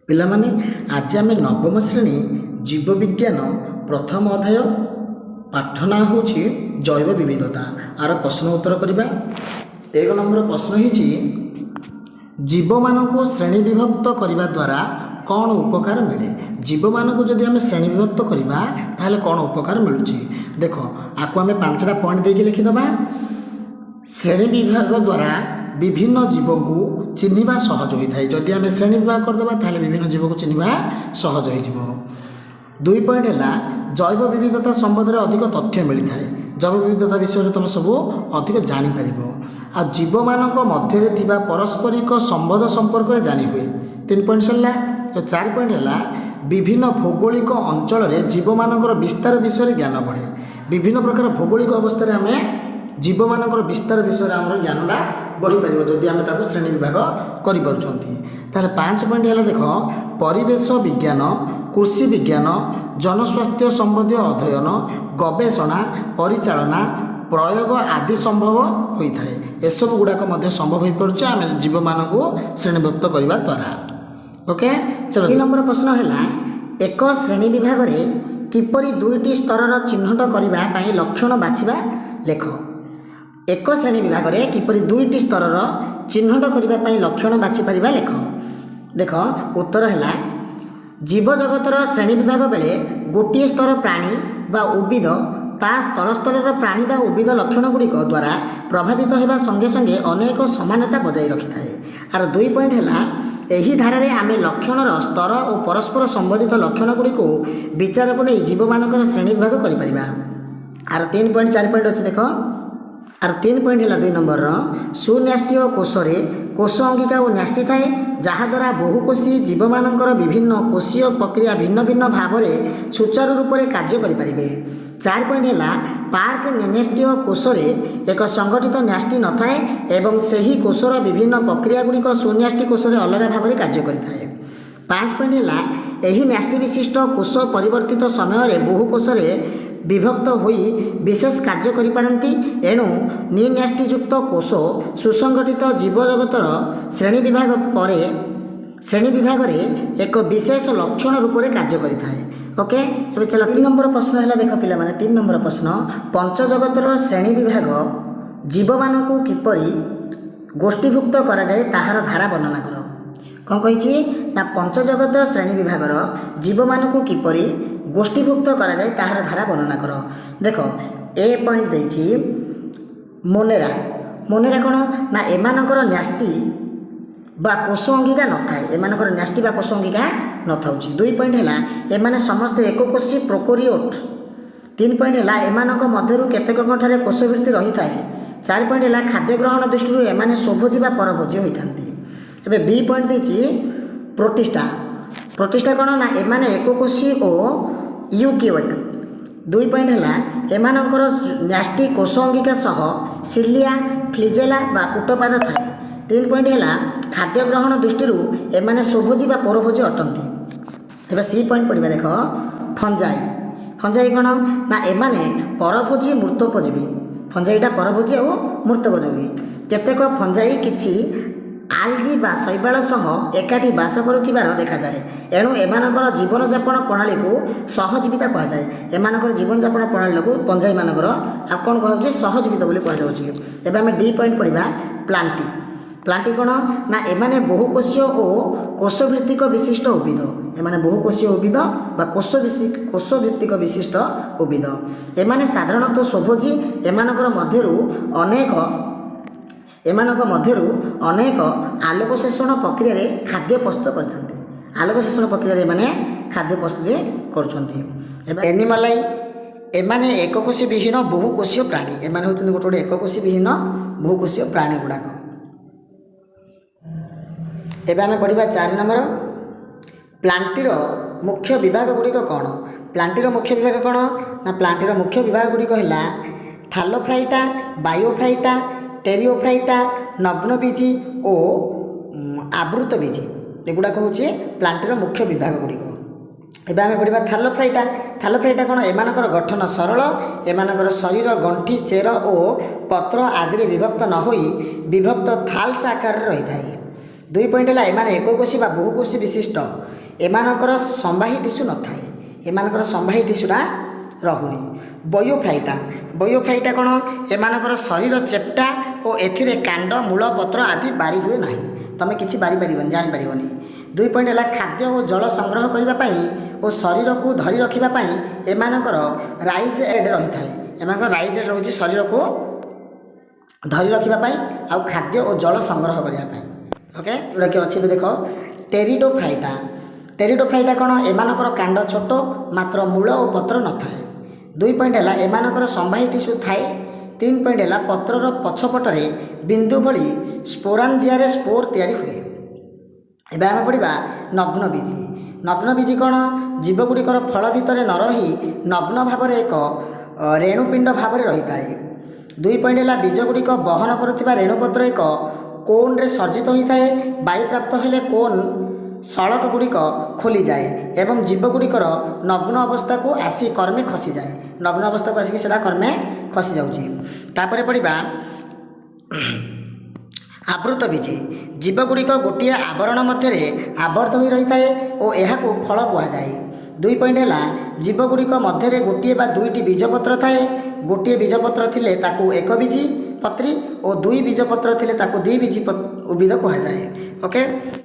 ପିଲାମାନେ ଆଜି ଆମେ ନବମ ଶ୍ରେଣୀ ଜୀବବିଜ୍ଞାନ ପ୍ରଥମ ଅଧ୍ୟାୟ ପାଠ ନାଁ ହେଉଛି ଜୈବ ବିବିଧତା। ଆର ପ୍ରଶ୍ନ ଉତ୍ତର କରିବା। 1 ନମ୍ବର ପ୍ରଶ୍ନ ହେଇଛି ଜୀବମାନଙ୍କୁ ଶ୍ରେଣୀ ବିଭକ୍ତ କରିବା ଦ୍ୱାରା କ'ଣ ଉପକାର ମିଳେ? ଜୀବମାନଙ୍କୁ ଯଦି ଆମେ ଶ୍ରେଣୀ ବିଭକ୍ତ କରିବା ତାହେଲେ କ'ଣ ଉପକାର ମିଳୁଛି? ଦେଖ ଆକୁ ଆମେ 5ଟା ପଏଣ୍ଟ ଦେଇକି ଲେଖିଦେବା। ଶ୍ରେଣୀ ବିଭାଗ ଦ୍ୱାରା ବିଭିନ୍ନ ଜୀବକୁ ଚିହ୍ନିବା ସହଜ ହୋଇଥାଏ। ଯଦି ଆମେ ଶ୍ରେଣୀ ବିଭାଗ କରିଦେବା ତାହେଲେ ବିଭିନ୍ନ ଜୀବକୁ ଚିହ୍ନିବା ସହଜ ହୋଇଯିବ। 2 ପଏଣ୍ଟ ହେଲା ଜୈବ ବିବିଧତା ସମ୍ବନ୍ଧରେ ଅଧିକ ତଥ୍ୟ ମିଳିଥାଏ। ଜୈବ ବିବିଧତା ବିଷୟରେ ତୁମେ ସବୁ ଅଧିକ ଜାଣିପାରିବ। ଆଉ ଜୀବମାନଙ୍କ ମଧ୍ୟରେ ଥିବା ପାରସ୍ପରିକ ସମ୍ବନ୍ଧ ସମ୍ପର୍କରେ ଜାଣିହୁଏ। 3 ପଏଣ୍ଟ ସରିଲା। 4 ପଏଣ୍ଟ ହେଲା ବିଭିନ୍ନ ଭୌଗୋଳିକ ଅଞ୍ଚଳରେ ଜୀବମାନଙ୍କର ବିସ୍ତାର ବିଷୟରେ ଜ୍ଞାନ ବଢ଼େ। ବିଭିନ୍ନ ପ୍ରକାର ଭୌଗୋଳିକ ଅବସ୍ଥାରେ ଆମେ ଜୀବମାନଙ୍କର ବିସ୍ତାର ବିଷୟରେ ଆମର ଜ୍ଞାନଟା ବଢ଼ିପାରିବ ଯଦି ଆମେ ତାକୁ ଶ୍ରେଣୀ ବିଭାଗ କରିପାରୁଛନ୍ତି। ତାହେଲେ 5 ପଏଣ୍ଟ ହେଲା ଦେଖ ପରିବେଶ ବିଜ୍ଞାନ, କୃଷି ବିଜ୍ଞାନ, ଜନସ୍ୱାସ୍ଥ୍ୟ ସମ୍ବନ୍ଧୀୟ ଅଧ୍ୟୟନ, ଗବେଷଣା, ପରିଚାଳନା, ପ୍ରୟୋଗ ଆଦି ସମ୍ଭବ ହୋଇଥାଏ। ଏସବୁ ଗୁଡ଼ାକ ମଧ୍ୟ ସମ୍ଭବ ହୋଇପାରୁଛି ଆମେ ଜୀବମାନଙ୍କୁ ଶ୍ରେଣୀଭୁକ୍ତ କରିବା ଦ୍ୱାରା। ଓକେ, ଚलो 2 ନମ୍ବର ପ୍ରଶ୍ନ ହେଲା ଏକ ଶ୍ରେଣୀ ବିଭାଗରେ କିପରି 2ଟି ସ୍ତରର ଚିହ୍ନଟ କରିବା ପାଇଁ ଲକ୍ଷଣ ବାଛିବା ଲେଖ। ଏକ ଶ୍ରେଣୀ ବିଭାଗରେ କିପରି 2ଟି ସ୍ତରର ଚିହ୍ନଟ କରିବା ପାଇଁ ଲକ୍ଷଣ ବାଛିପାରିବା ଲେଖ। ଦେଖ ଉତ୍ତର ହେଲା ଜୀବଜଗତର ଶ୍ରେଣୀ ବିଭାଗ ବେଳେ ଗୋଟିଏ ସ୍ତର ପ୍ରାଣୀ ବା ଉଦ୍ଭିଦ ତା ତଳସ୍ତରର ପ୍ରାଣୀ ବା ଉଦ୍ଭିଦ ଲକ୍ଷଣ ଗୁଡ଼ିକ ଦ୍ୱାରା ପ୍ରଭାବିତ ହେବା ସଙ୍ଗେ ସଙ୍ଗେ ଅନେକ ସମାନତା ବଜାୟ ରଖିଥାଏ। ଆର 2 ପଏଣ୍ଟ ହେଲା ଏହି ଧାରାରେ ଆମେ ଲକ୍ଷଣର ସ୍ତର ଓ ପରସ୍ପର ସମ୍ବନ୍ଧିତ ଲକ୍ଷଣ ଗୁଡ଼ିକୁ ବିଚାରକୁ ନେଇ ଜୀବମାନଙ୍କର ଶ୍ରେଣୀ ବିଭାଗ କରିପାରିବା। ଆର 3 ପଏଣ୍ଟ 4 ପଏଣ୍ଟ ଅଛି ଦେଖ। ଆର 3 ପଏଣ୍ଟ ହେଲା 2 ନମ୍ବରର ସୁନ୍ୟଷ୍ଟିୟ କୋଷରେ କୋଷ ଅଙ୍ଗିକା ଓ ନ୍ୟଷ୍ଟି ଥାଏ ଯାହାଦ୍ୱାରା ବହୁକୋଷୀ ଜୀବମାନଙ୍କର ବିଭିନ୍ନ କୋଷୀୟ ପ୍ରକ୍ରିୟା ଭିନ୍ନ ଭିନ୍ନ ଭାବରେ ସୁଚାରୁ ରୂପରେ କାର୍ଯ୍ୟ କରିପାରିବେ। 4 ପଏଣ୍ଟ ହେଲା ପାର୍କ ନିନେଷ୍ଟିୟ କୋଷରେ ଏକ ସଂଗଠିତ ନ୍ୟଷ୍ଟି ନଥାଏ ଏବଂ ସେହି କୋଷର ବିଭିନ୍ନ ପ୍ରକ୍ରିୟା ଗୁଡ଼ିକ ସୁନ୍ୟଷ୍ଟି କୋଷରେ ଅଲଗା ଭାବରେ କାର୍ଯ୍ୟ କରିଥାଏ। 5 ପଏଣ୍ଟ ହେଲା ଏହି ନ୍ୟଷ୍ଟି ବିଶିଷ୍ଟ କୋଷ ପରିବର୍ତ୍ତିତ ସମୟରେ ବହୁ କୋଷରେ ବିଭକ୍ତ ହୋଇ ବିଶେଷ କାର୍ଯ୍ୟ କରିପାରନ୍ତି। ଏଣୁ ନିନ୍ୟଷ୍ଟିଯୁକ୍ତ କୋଷ ସୁସଂଗଠିତ ଜୀବଜଗତର ଶ୍ରେଣୀ ବିଭାଗରେ ଏକ ବିଶେଷ ଲକ୍ଷଣ ରୂପରେ କାର୍ଯ୍ୟ କରିଥାଏ। ଓକେ, ଏବେ ଚାଲ 3 ନମ୍ବର ପ୍ରଶ୍ନ ହେଲା ଦେଖ ପିଲାମାନେ 3 ନମ୍ବର ପ୍ରଶ୍ନ ପଞ୍ଚଜଗତର ଶ୍ରେଣୀ ବିଭାଗ ଜୀବମାନଙ୍କୁ କିପରି ଗୋଷ୍ଠୀଭୁକ୍ତ କରାଯାଏ ତାହାର ଧାରା ବର୍ଣ୍ଣନା କର। କ'ଣ କହିଛି ନା ପଞ୍ଚଜଗତ ଶ୍ରେଣୀ ବିଭାଗର ଜୀବମାନଙ୍କୁ କିପରି ଗୋଷ୍ଠୀଭୁକ୍ତ କରାଯାଏ ତାହାର ଧାରା ବର୍ଣ୍ଣନା କର। ଦେଖ ଏ ପଏଣ୍ଟ ଦେଇଛି ମୋନେରା। ମୋନେରା କ'ଣ ନା ଏମାନଙ୍କର ନ୍ୟଷ୍ଟି ବା କୋଷ ଅଙ୍ଗିକା ନଥାଏ। ଏମାନଙ୍କର ନ୍ୟଷ୍ଟି ବା କୋଷ ଅଙ୍ଗିକା ନଥାଉଛି। 2 ପଏଣ୍ଟ ହେଲା ଏମାନେ ସମସ୍ତେ ଏକକୋଷୀ ପ୍ରୋକାରିଓଟ୍। 3 ପଏଣ୍ଟ ହେଲା ଏମାନଙ୍କ ମଧ୍ୟରୁ କେତେକଙ୍କଠାରେ କୋଷବୃତ୍ତି ରହିଥାଏ। 4 ପଏଣ୍ଟ ହେଲା ଖାଦ୍ୟ ଗ୍ରହଣ ଦୃଷ୍ଟିରୁ ଏମାନେ ସ୍ୱଭୋଜୀ ବା ପରଭୋଜୀ ହୋଇଥାନ୍ତି। ଏବେ B ପଏଣ୍ଟ ଦେଇଛି ପ୍ରୋଟିଷ୍ଟା। ପ୍ରୋଟିଷ୍ଟା କ'ଣ ନା ଏମାନେ ଏକକୋଷୀ ଓ ୟୁକ୍ୟାରିଓଟ୍। 2 ପଏଣ୍ଟ ହେଲା ଏମାନଙ୍କର ନ୍ୟଷ୍ଟି କୋଷ ଅଙ୍ଗିକା ସହ ସିଲିଆ, ଫ୍ଲାଜେଲା ବା କୂଟପାଦ ଥାଏ। 3 ପଏଣ୍ଟ ହେଲା ଖାଦ୍ୟ ଗ୍ରହଣ ଦୃଷ୍ଟିରୁ ଏମାନେ ସ୍ୱଭୋଜୀ ବା ପରଭୋଜୀ ଅଟନ୍ତି। ଏବେ C ପଏଣ୍ଟ ପଡ଼ିବା ଦେଖ ଫଞ୍ଜାଇ। ଫଞ୍ଜାଇ କ'ଣ ନା ଏମାନେ ପରଭୋଜୀ ମୃତୋପଜୀବୀ। ଫଞ୍ଜାଇଟା ପରଭୋଜୀ ଆଉ ମୃତୋପଜୀବୀ। କେତେକ ଫଞ୍ଜାଇ କିଛି ଆଲଜି ବା ଶୈବାଳ ସହ ଏକାଠି ବାସ କରୁଥିବାର ଦେଖାଯାଏ। ଏଣୁ ଏମାନଙ୍କର ଜୀବନଯାପନ ପ୍ରଣାଳୀକୁ ସହଜୀବିତା କୁହାଯାଏ। ଏମାନଙ୍କର ଜୀବନଯାପନ ପ୍ରଣାଳୀକୁ ଫଞ୍ଜାଇମାନଙ୍କର ଆଉ କ'ଣ କୁହାଯାଉଛି ସହଜୀବିତ ବୋଲି କୁହାଯାଉଛି। ଏବେ ଆମେ D ପଏଣ୍ଟ ପଢ଼ିବା ପ୍ଲାଣ୍ଟି। ପ୍ଲାଣ୍ଟି କ'ଣ ନା ଏମାନେ ବହୁକୋଷୀୟ ଓ କୋଷଭିତ୍ତିକ ବିଶିଷ୍ଟ ଉଦ୍ଭିଦ। ଏମାନେ ବହୁକୋଷୀୟ ଉଦ୍ଭିଦ ବା କୋଷଭିତ୍ତିକ ବିଶିଷ୍ଟ ଉଦ୍ଭିଦ। ଏମାନେ ସାଧାରଣତଃ ସ୍ୱଭୋଜୀ। ଏମାନଙ୍କ ମଧ୍ୟରୁ ଅନେକ ଆଲୋକ ଶୋଷଣ ପ୍ରକ୍ରିୟାରେ ଖାଦ୍ୟ ପ୍ରସ୍ତୁତ କରିଥାନ୍ତି। ଆଲୋକ ଶୋଷଣ ପ୍ରକ୍ରିୟାରେ ଏମାନେ ଖାଦ୍ୟ ପ୍ରସ୍ତୁତି କରୁଛନ୍ତି। ଏବେ ଏନିମାଲାଇ ଏମାନେ ଏକକୋଷୀ ବିହୀନ ବହୁକୋଷୀୟ ପ୍ରାଣୀ। ଏମାନେ ହେଉଛନ୍ତି ଗୋଟେ ଗୋଟେ ଏକକୋଷୀ ବିହୀନ ବହୁକୋଷୀୟ ପ୍ରାଣୀ ଗୁଡ଼ାକ। ଏବେ ଆମେ ପଢ଼ିବା 4 ନମ୍ବର ପ୍ଲାଣ୍ଟିର ମୁଖ୍ୟ ବିଭାଗ ଗୁଡ଼ିକ କ'ଣ। ପ୍ଲାଣ୍ଟିର ମୁଖ୍ୟ ବିଭାଗ କ'ଣ ନା ପ୍ଲାଣ୍ଟିର ମୁଖ୍ୟ ବିଭାଗ ଗୁଡ଼ିକ ହେଲା ଥାଲୋଫାଇଟା, ବାୟୋଫାଇଟା, ଟେରିଓଫାଇଟା, ନଗ୍ନବୀଜି ଓ ଆବୃତବୀଜି। ଏଗୁଡ଼ାକ ହେଉଛି ପ୍ଲାଣ୍ଟିର ମୁଖ୍ୟ ବିଭାଗ ଗୁଡ଼ିକ। ଏବେ ଆମେ ପଢ଼ିବା ଥାଲୋଫାଇଟା। ଥାଲୋଫାଇଟା କ'ଣ ଏମାନଙ୍କର ଗଠନ ସରଳ। ଏମାନଙ୍କର ଶରୀର ଗଣ୍ଠି, ଚେର ଓ ପତ୍ର ଆଦିରେ ବିଭକ୍ତ ନ ହୋଇ ବିଭକ୍ତ ଥାଲ୍ସ ଆକାରରେ ରହିଥାଏ। 2 ପଏଣ୍ଟ ହେଲା ଏମାନେ ଏକକୋଷୀ ବା ବହୁକୋଷୀ ବିଶିଷ୍ଟ। ଏମାନଙ୍କର ସମ୍ବାହୀ ଟିସୁ ନଥାଏ, ଏମାନଙ୍କର ସମ୍ବାହୀ ଟିସୁଟା ରହୁନି। ବୟୋଫାଇଟା କ'ଣ? ଏମାନଙ୍କର ଶରୀର ଚେପ୍ଟା ଓ ଏଥିରେ କାଣ୍ଡ, ମୂଳ, ପତ୍ର ଆଦି ବାରି ହୁଏ ନାହିଁ। ତୁମେ କିଛି ବାରି ପାରିବନି, ଜାଣିପାରିବନି। 2 ପଏଣ୍ଟ ହେଲା ଖାଦ୍ୟ ଓ ଜଳ ସଂଗ୍ରହ କରିବା ପାଇଁ ଓ ଶରୀରକୁ ଧରି ରଖିବା ପାଇଁ ଏମାନଙ୍କର ରାଇଜ୍ ହେଡ୍ ରହିଥାଏ। ଏମାନଙ୍କର ରାଇଜ୍ ହେଡ୍ ରହୁଛି ଶରୀରକୁ ଧରି ରଖିବା ପାଇଁ ଆଉ ଖାଦ୍ୟ ଓ ଜଳ ସଂଗ୍ରହ କରିବା ପାଇଁ। ଓକେ, ଯେଉଁଟାକି ଅଛି ଏବେ ଦେଖ ଟେରିଡୋଫାଇଟା କ'ଣ? ଏମାନଙ୍କର କାଣ୍ଡ ଛୋଟ, ମାତ୍ର ମୂଳ ଓ ପତ୍ର ନଥାଏ। 2 ପଏଣ୍ଟ ହେଲା ଏମାନଙ୍କର ସମ୍ବାହୀ ଟିସୁ ଥାଏ। 3 ପଏଣ୍ଟ ହେଲା ପତ୍ରର ପଛପଟରେ ବିନ୍ଦୁ ଭଳି ସ୍ପୋରାଞ୍ଜିଆରେ ସ୍ପୋର ତିଆରି ହୁଏ। ଏବେ ଆମେ ପଢ଼ିବା ନଗ୍ନବୀଜି। ନଗ୍ନବୀଜି କ'ଣ? ଜୀବଗୁଡ଼ିକର ଫଳ ଭିତରେ ନ ରହି ନଗ୍ନ ଭାବରେ ଏକ ରେଣୁପିଣ୍ଡ ଭାବରେ ରହିଥାଏ। 2 ପଏଣ୍ଟ ହେଲା ବୀଜଗୁଡ଼ିକ ବହନ କରୁଥିବା ରେଣୁପତ୍ର ଏକ କୋନ୍ରେ ସଜ୍ଜିତ ହୋଇଥାଏ। ବାୟୁପ୍ରାପ୍ତ ହେଲେ କୋନ୍ ସଳକ ଗୁଡ଼ିକ ଖୋଲିଯାଏ ଏବଂ ଜୀବଗୁଡ଼ିକର ନଗ୍ନ ଅବସ୍ଥାକୁ ଆସି କର୍ମେ ଖସିଯାଏ। ନଗ୍ନ ଅବସ୍ଥାକୁ ଆସିକି ସେଟା କର୍ମେ ଖସି ଯାଉଛି। ତାପରେ ପଢ଼ିବା ଆବୃତ ବୀଜି। ଜୀବଗୁଡ଼ିକ ଗୋଟିଏ ଆବରଣ ମଧ୍ୟରେ ଆବଦ୍ଧ ହୋଇ ରହିଥାଏ ଓ ଏହାକୁ ଫଳ କୁହାଯାଏ। 2 ପଏଣ୍ଟ ହେଲା ଜୀବଗୁଡ଼ିକ ମଧ୍ୟରେ ଗୋଟିଏ ବା ଦୁଇଟି ବୀଜପତ୍ର ଥାଏ। ଗୋଟିଏ ବୀଜପତ୍ର ଥିଲେ ତାକୁ ଏକ ବୀଜି ପତ୍ରୀ ଓ 2 ବୀଜପତ୍ର ଥିଲେ ତାକୁ 2 ବୀଜି ଉଦ୍ଭିଦ କୁହାଯାଏ। ଓକେ।